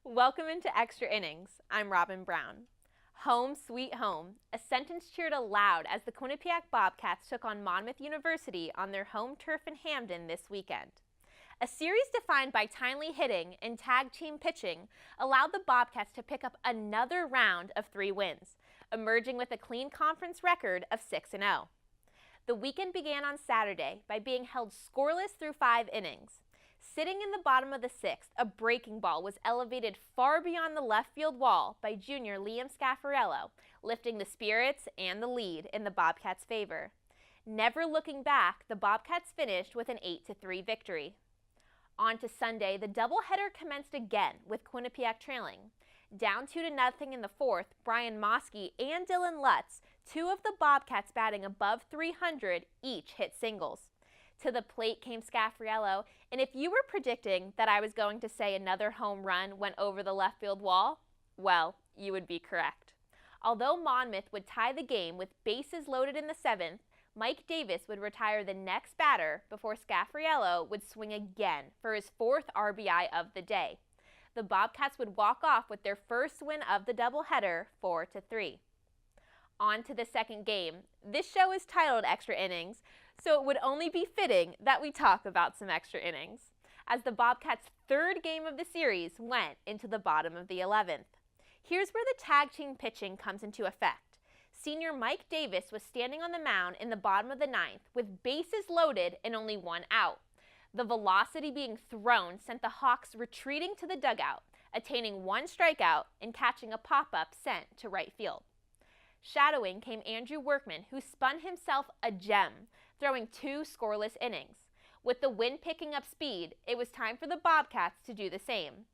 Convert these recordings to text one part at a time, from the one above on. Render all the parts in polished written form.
Welcome into Extra Innings. I'm Robyn Brown. Home sweet home, a sentence cheered aloud as the Quinnipiac Bobcats took on Monmouth University on their home turf in Hamden this weekend. A series defined by timely hitting and tag team pitching allowed the Bobcats to pick up another round of 3 wins, emerging with a clean conference record of 6-0. The weekend began on Saturday by being held scoreless through 5 innings. Sitting in the bottom of the 6th, a breaking ball was elevated far beyond the left field wall by junior Liam Scaffarello, lifting the spirits and the lead in the Bobcats' favor. Never looking back, the Bobcats finished with an 8-3 victory. On to Sunday, the doubleheader commenced again with Quinnipiac trailing. Down 2-0 in the 4th, Brian Moskey and Dylan Lutz, 2 of the Bobcats batting above .300, each hit singles. To the plate came Scaffarello, and if you were predicting that I was going to say another home run went over the left field wall, well, you would be correct. Although Monmouth would tie the game with bases loaded in the 7th, Mike Davis would retire the next batter before Scaffarello would swing again for his 4th RBI of the day. The Bobcats would walk off with their first win of the doubleheader, 4-3. On to the second game. This show is titled Extra Innings, so it would only be fitting that we talk about some extra innings, as the Bobcats' 3rd game of the series went into the bottom of the 11th. Here's where the tag team pitching comes into effect. Senior Mike Davis was standing on the mound in the bottom of the 9th with bases loaded and only 1 out. The velocity being thrown sent the Hawks retreating to the dugout, attaining 1 strikeout and catching a pop-up sent to right field. Shadowing came Andrew Workman, who spun himself a gem, throwing 2 scoreless innings. With the wind picking up speed, it was time for the Bobcats to do the same.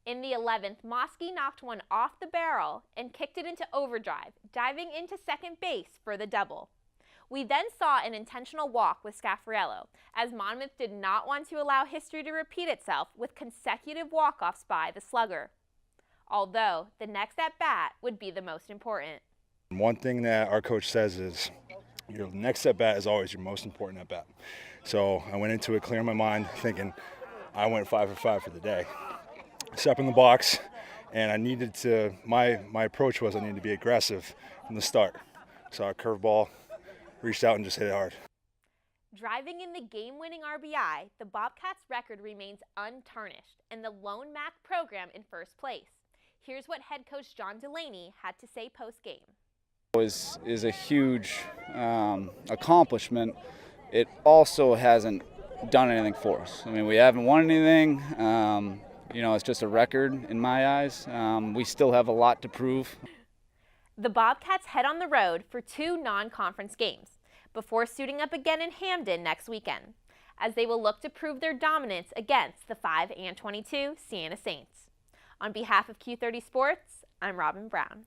In the 11th, Moskey knocked one off the barrel and kicked it into overdrive, diving into second base for the double. We then saw an intentional walk with Scaffarello, as Monmouth did not want to allow history to repeat itself with consecutive walk-offs by the slugger. Although, the next at-bat would be the most important. One thing that our coach says is your next at-bat is always your most important at-bat. So I went into it clear in my mind thinking I went 5 for 5 for the day. Step in the box, and I needed to, my approach was I needed to be aggressive from the start. Saw a curveball, reached out and just hit it hard. Driving in the game-winning RBI, the Bobcats' record remains untarnished and the Lone Mac program in first place. Here's what head coach John Delaney had to say post-game. Is a huge accomplishment. It also hasn't done anything for us. I mean, we haven't won anything. It's just a record in my eyes. We still have a lot to prove. The Bobcats head on the road for 2 non-conference games before suiting up again in Hamden next weekend, as they will look to prove their dominance against the 5-22 Siena Saints. On behalf of Q30 Sports, I'm Robyn Brown.